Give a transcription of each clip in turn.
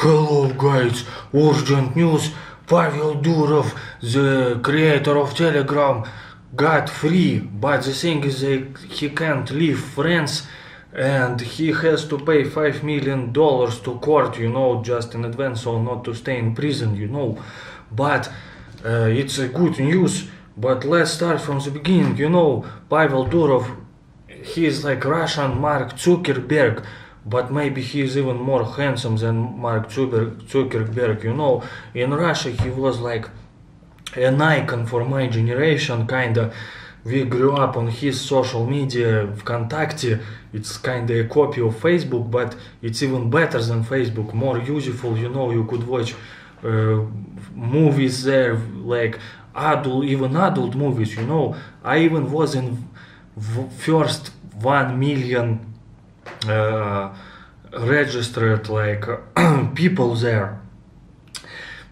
"Hello guys, urgent news, Pavel Durov, the creator of Telegram, got free, but the thing is he can't leave France and he has to pay $5 million to court, just in advance, so not to stay in prison. But it's a good news, but let's start from the beginning. Pavel Durov, he is like Russian Mark Zuckerberg, but maybe he is even more handsome than Mark Zuckerberg. In Russia he was like an icon for my generation, kinda. We grew up on his social media, ВКонтакте. It's kinda a copy of Facebook, but it's even better than Facebook, more useful. You could watch movies there, like even adult movies. I even was in first 1 million registered like people there,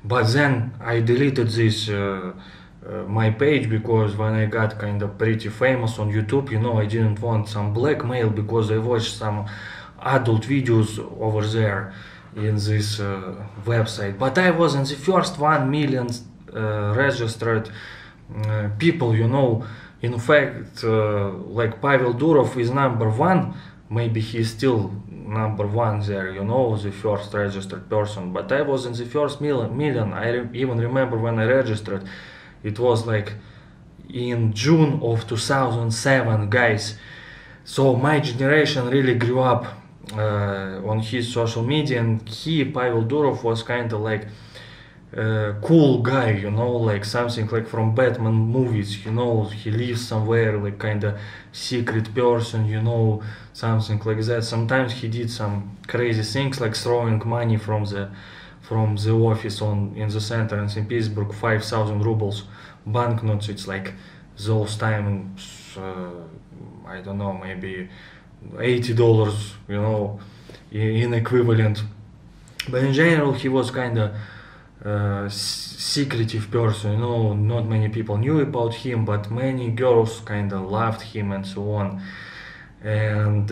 but then I deleted this my page, because when I got kind of pretty famous on YouTube, I didn't want some blackmail, because I watched some adult videos over there in this website. But I was in the first 1 million registered people. In fact, like Pavel Durov is number one. Maybe he's still number one there, the first registered person. But I was in the first million. I even remember when I registered, it was like in June of 2007, guys. So my generation really grew up on his social media, and Pavel Durov, was kind of like cool guy, like something like from Batman movies. He lives somewhere, like kind of secret person, something like that. Sometimes he did some crazy things, like throwing money from the office in the center in St. Petersburg, 5,000 rubles banknotes. It's like those times, I don't know, maybe $80, in equivalent. But in general, he was kind of secretive person. Not many people knew about him, but many girls kind of loved him and so on. And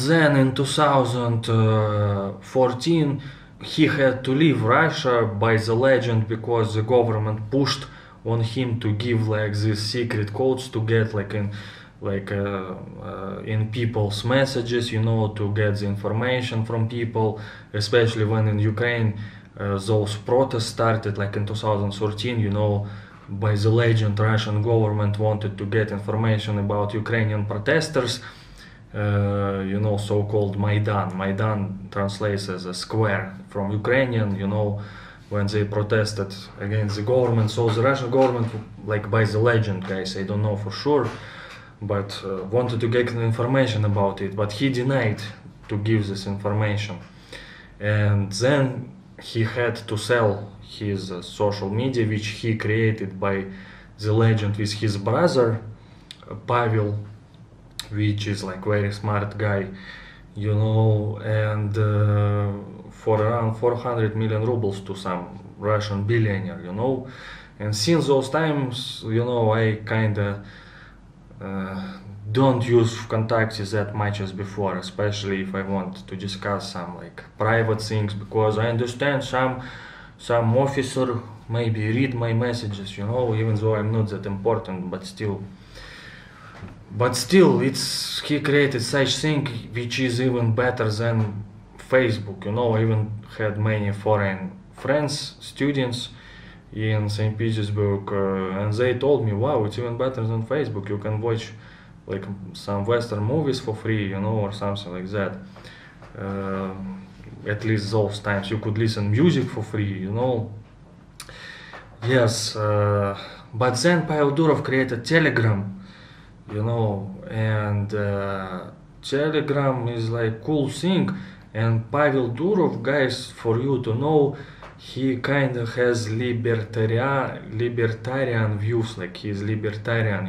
then in 2014 he had to leave Russia by the legend, because the government pushed on him to give like these secret codes to get in people's messages, to get the information from people, especially when in Ukraine those protests started like in 2013. By the legend, Russian government wanted to get information about Ukrainian protesters, so-called Maidan. Maidan translates as a square from Ukrainian, when they protested against the government. So the Russian government, like by the legend, guys, I don't know for sure, but wanted to get information about it, but he denied to give this information. And then he had to sell his social media, which he created by the legend with his brother Pavel, which is like very smart guy, and for around 400 million rubles to some Russian billionaire, and since those times, I kinda don't use ВКонтакте that much as before, especially if I want to discuss some like private things, because I understand some officer maybe read my messages, even though I'm not that important, but still he created such thing which is even better than Facebook. I even had many foreign friends, students in St. Petersburg, and they told me, wow, it's even better than Facebook. You can watch like some Western movies for free, or something like that. At least those times you could listen music for free, Yes, but then Pavel Durov created Telegram, and Telegram is like cool thing. And Pavel Durov, guys, for you to know, he kind of has libertarian views, like he's libertarian,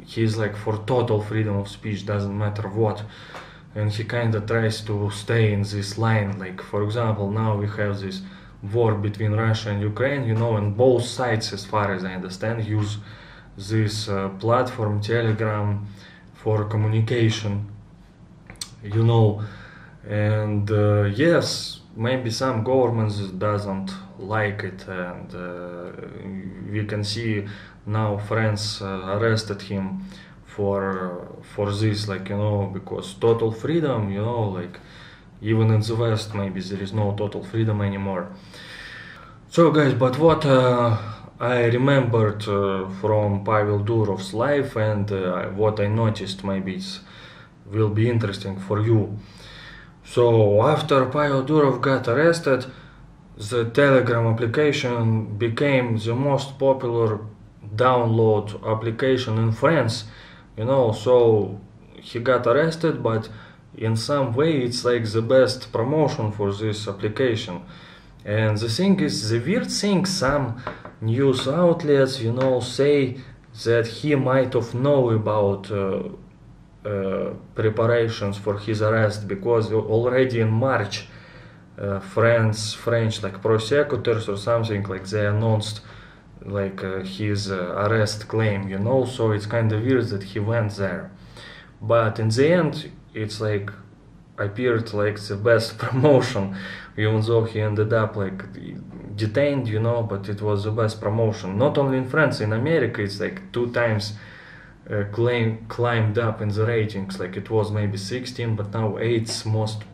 he's like for total freedom of speech, doesn't matter what, and he kind of tries to stay in this line. Like, for example, now we have this war between Russia and Ukraine, and both sides, as far as I understand, use this platform Telegram for communication, And yes, maybe some governments doesn't like it, and we can see now France arrested him for this, like, because total freedom, like, even in the West maybe there is no total freedom anymore. So guys, but what I remembered from Pavel Durov's life, and what I noticed, maybe it will be interesting for you. So after Pavel Durov got arrested, the Telegram application became the most popular download application in France. So he got arrested, but in some way it's like the best promotion for this application. And the thing is, the weird thing, some news outlets, say that he might have known about preparations for his arrest, because already in March, French like prosecutors or something, like, they announced like his arrest claim, so it's kind of weird that he went there. But in the end, it's like appeared like the best promotion, even though he ended up like detained, but it was the best promotion. Not only in France, in America, it's like 2 times climbed up in the ratings. Like, it was maybe 16, but now 8th most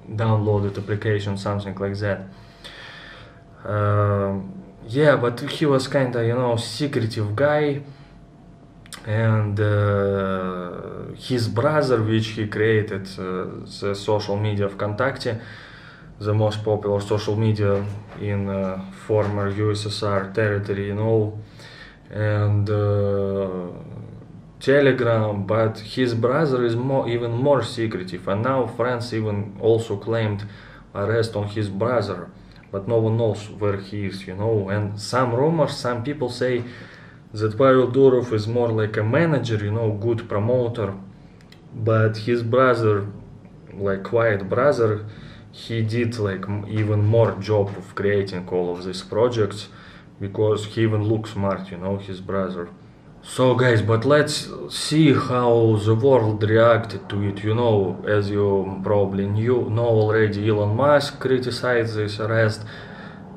downloaded application, something like that. Yeah, but he was kind of secretive guy, and his brother, which he created the social media of ВКонтакте, the most popular social media in former USSR territory, and Telegram, but his brother is even more secretive, and now France even also claimed arrest on his brother, but no one knows where he is, and some rumors, some people say that Pavel Durov is more like a manager, good promoter, but his brother, like quiet brother, he did like even more job of creating all of these projects, because he even looks smart, his brother. So guys, but let's see how the world reacted to it. As you probably know already, Elon Musk criticized this arrest.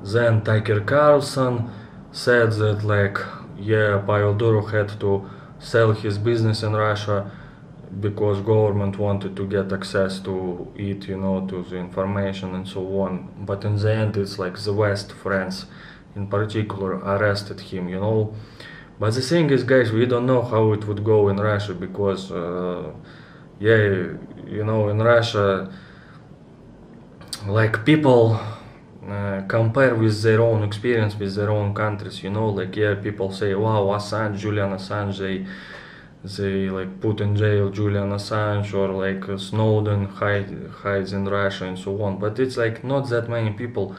Then Tucker Carlson said that, like, yeah, Pavel Durov had to sell his business in Russia because government wanted to get access to it, to the information and so on. But in the end, it's like the West, France in particular, arrested him, But the thing is, guys, we don't know how it would go in Russia, because, in Russia, like, people compare with their own experience, with their own countries, like, yeah, people say, wow, Assange, Julian Assange, they like put in jail Julian Assange, or like Snowden hides in Russia and so on. But it's like not that many people,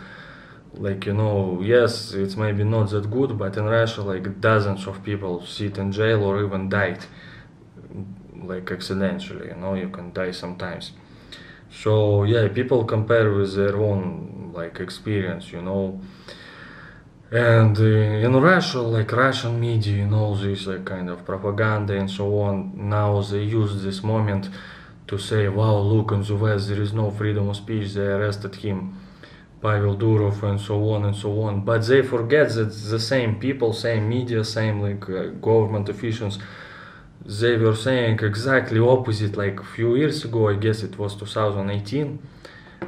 like, yes, it's maybe not that good, but in Russia, like, dozens of people sit in jail or even died, like, accidentally, you can die sometimes. So yeah, people compare with their own, like, experience, And in Russia, like, Russian media, this like kind of propaganda and so on, now they use this moment to say, wow, look, in the West there is no freedom of speech, they arrested him, Pavel Durov, and so on and so on. But they forget that the same people, same media, same like government officials, they were saying exactly opposite. Like a few years ago, I guess it was 2018,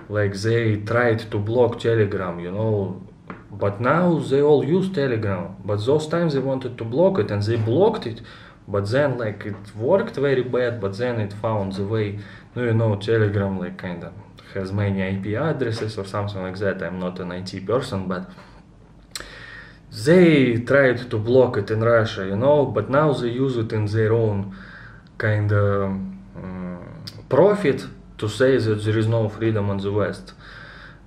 like they tried to block Telegram, but now they all use Telegram. But those times they wanted to block it, and they blocked it, but then like it worked very bad, but then it found the way. Telegram like kind of has many IP addresses or something like that. I'm not an IT person, but they tried to block it in Russia, but now they use it in their own kind of profit, to say that there is no freedom in the West.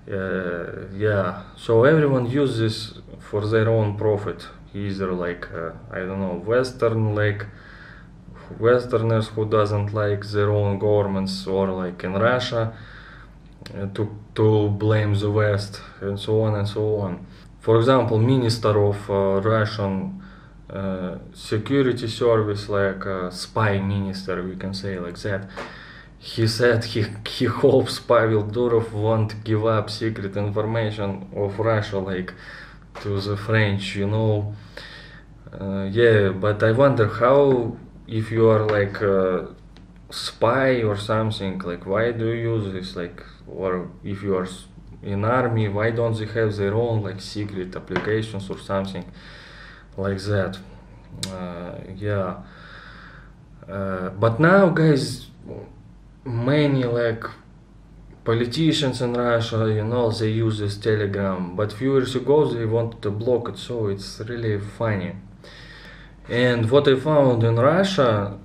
Yeah, so everyone uses for their own profit, either like I don't know, Westerners who doesn't like their own governments, or like in Russia to blame the West, and so on and so on. For example, Minister of Russian Security Service, like spy minister, we can say like that, he said he hopes Pavel Durov won't give up secret information of Russia like to the French, you know. Yeah, but I wonder how, if you are like a spy or something, like why do you use this, like, or if you are in army, why don't they have their own like secret applications or something like that? Yeah. But now, guys, many like politicians in Russia, you know, they use this Telegram, but few years ago they wanted to block it, so it's really funny. And what I found in Russia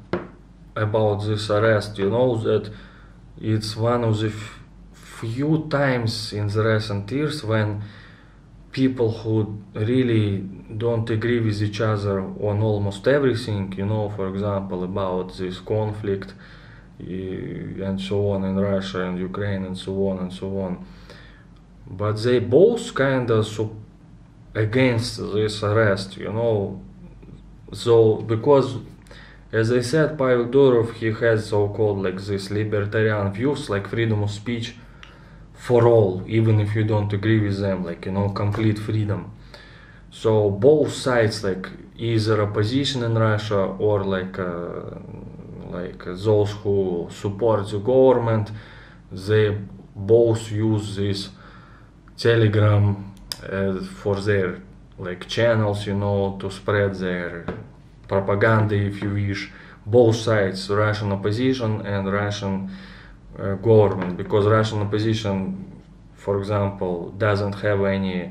about this arrest, you know, that it's one of the few times in the recent years when people who really don't agree with each other on almost everything, you know, for example, about this conflict and so on in Russia and Ukraine and so on and so on. But they both kind of against this arrest, you know. So because, as I said, Pavel Durov, he has so-called like this libertarian views, like freedom of speech for all, even if you don't agree with them, like, you know, complete freedom. So both sides, like either opposition in Russia or like those who support the government, they both use this Telegram for their like channels, you know, to spread their propaganda, if you wish. Both sides, Russian opposition and Russian government, because Russian opposition, for example, doesn't have any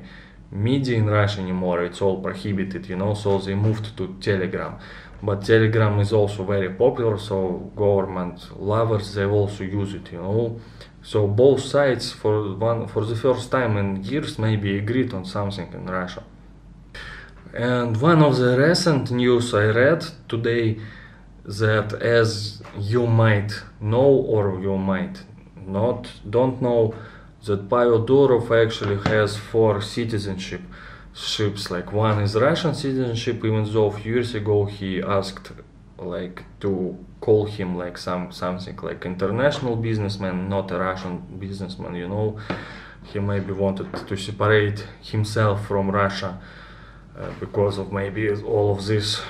media in Russia anymore. It's all prohibited, you know, so they moved to Telegram. But Telegram is also very popular, so government lovers, they also use it, you know. So both sides for the first time in years maybe agreed on something in Russia. And one of the recent news I read today, that as you might know or you might not don't know, that Pavel Durov actually has 4 citizenships. Like one is Russian citizenship, even though a few years ago he asked like to call him like something like international businessman, not a Russian businessman, you know. He maybe wanted to separate himself from Russia because of maybe all of these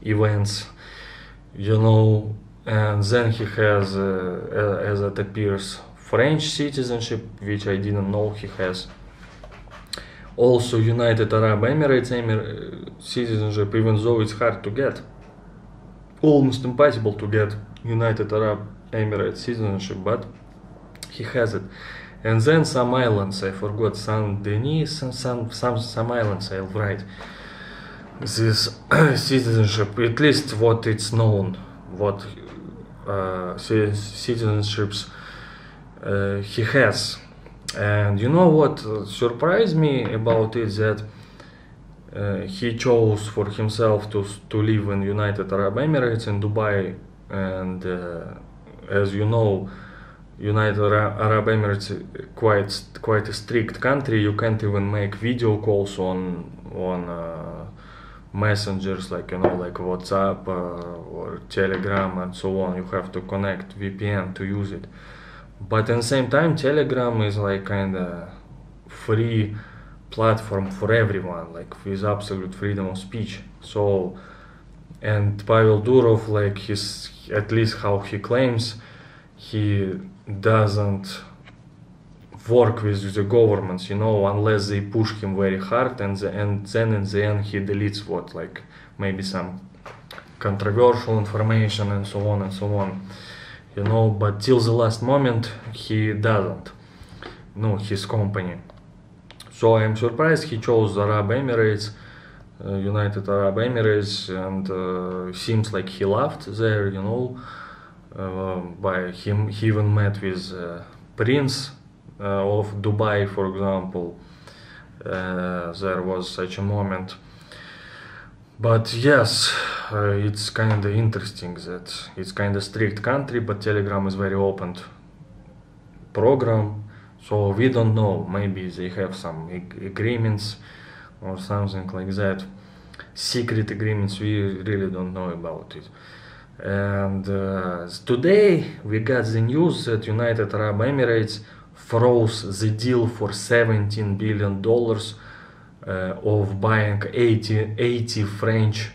events, you know. And then he has, as it appears, French citizenship, which I didn't know he has. Also United Arab Emirates citizenship, even though it's hard to get, almost impossible to get United Arab Emirates citizenship, but he has it. And then some islands, I forgot, Saint Denis, some islands, I'll write this citizenship, at least what it's known, what citizenships he has. And you know what surprised me about it, that he chose for himself to live in United Arab Emirates in Dubai. And as you know, United Arab Emirates quite a strict country. You can't even make video calls on messengers, like, you know, like WhatsApp or Telegram and so on. You have to connect VPN to use it. But at the same time, Telegram is like kind of free platform for everyone, like with absolute freedom of speech. So, and Pavel Durov, like his, at least how he claims, he doesn't work with the governments, you know, unless they push him very hard, and then in the end he deletes what, like maybe some controversial information and so on and so on, you know. But till the last moment he doesn't, no, his company. So I'm surprised he chose Arab Emirates, United Arab Emirates, and seems like he loved there, you know. By him, he even met with Prince of Dubai, for example. There was such a moment. But yes, it's kind of interesting that it's kind of strict country, but Telegram is very open program. So we don't know, maybe they have some agreements or something like that. Secret agreements, we really don't know about it. And today we got the news that United Arab Emirates froze the deal for $17 billion of buying 80 French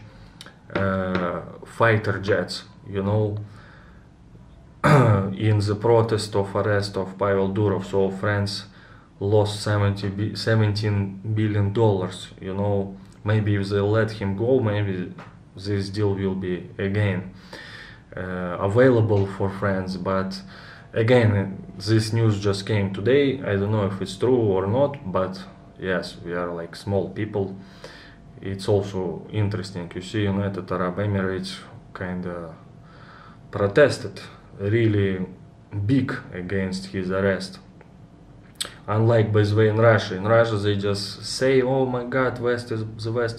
fighter jets, in the protest of arrest of Pavel Durov. So France lost $17 billion. Maybe if they let him go, maybe this deal will be again available for France. But again, this news just came today. I don't know if it's true or not, but yes, we are like small people. It's also interesting. You see, United Arab Emirates kind of protested really big against his arrest. Unlike, by the way, in Russia. In Russia, they just say, "Oh my God, the West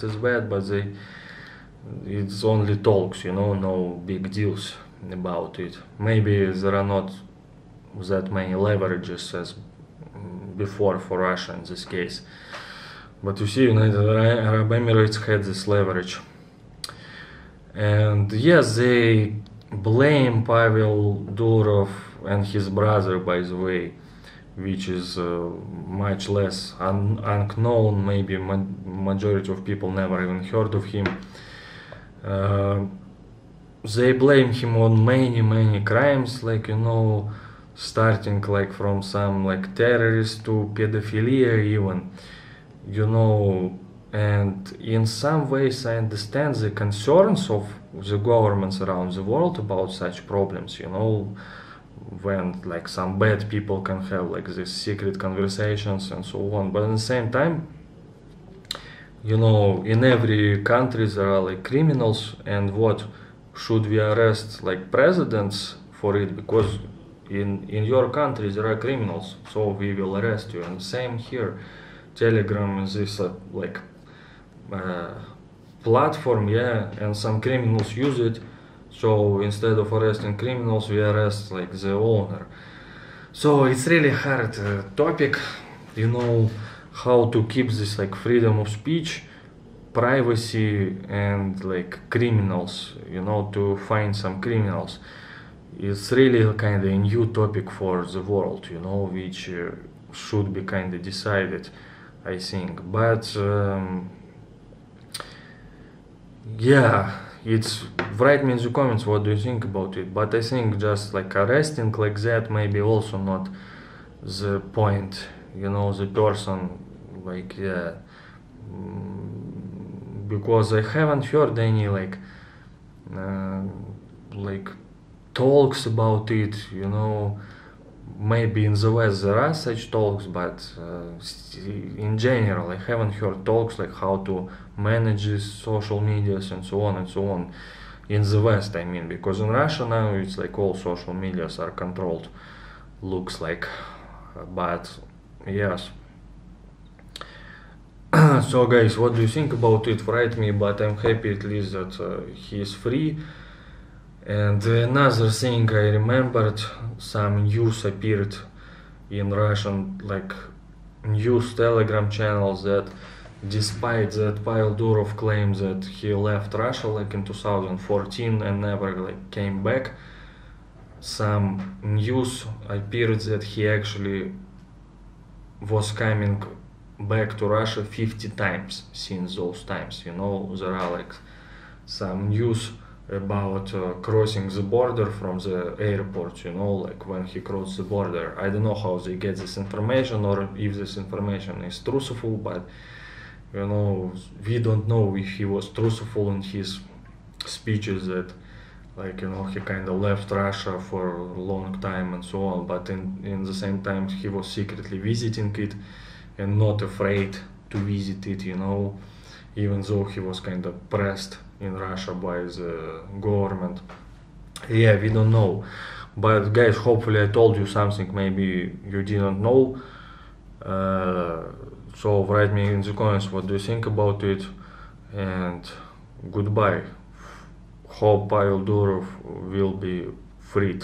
is bad," but it's only talks, no big deals about it. Maybe there are not that many leverages as before for Russia in this case. But you see, United Arab Emirates had this leverage. And yes, they blame Pavel Durov and his brother, by the way, which is much less unknown. Maybe majority of people never even heard of him. They blame him on many crimes, like, starting like from some like terrorists to pedophilia even, and in some ways I understand the concerns of the governments around the world about such problems, when like some bad people can have like these secret conversations and so on. But at the same time, in every country there are like criminals, and what should we arrest like presidents for it? Because in your country there are criminals, so we will arrest you. And same here. Telegram is this platform, and some criminals use it. So instead of arresting criminals, we arrest like the owner. So it's really hard topic, how to keep this like freedom of speech, privacy, and like criminals, to find some criminals. It's really kind of a new topic for the world, which should be kind of decided, I think. But it's write me in the comments what do you think about it. But I think just like arresting like that maybe also not the point, the person, like, because I haven't heard any like talks about it, maybe in the West there are such talks, but in general I haven't heard talks like how to manage these social medias and so on in the West, I mean, because in Russia now it's like all social medias are controlled, looks like, but yes. So guys, what do you think about it? Write me, but I'm happy at least that he is free. And another thing I remembered, some news appeared in Russian like news Telegram channels that despite that Pavel Durov claims that he left Russia like in 2014 and never like came back, some news appeared that he actually was coming back to Russia 50 times since those times. There are like some news about crossing the border from the airport, like when he crossed the border. I don't know how they get this information or if this information is truthful, but we don't know if he was truthful in his speeches that like he kind of left Russia for a long time and so on, but in the same time he was secretly visiting it and not afraid to visit it, even though he was kind of pressed in Russia by the government. We don't know. But guys, hopefully I told you something maybe you didn't know. So write me in the comments what do you think about it, and goodbye. Hope Pavel Durov will be freed.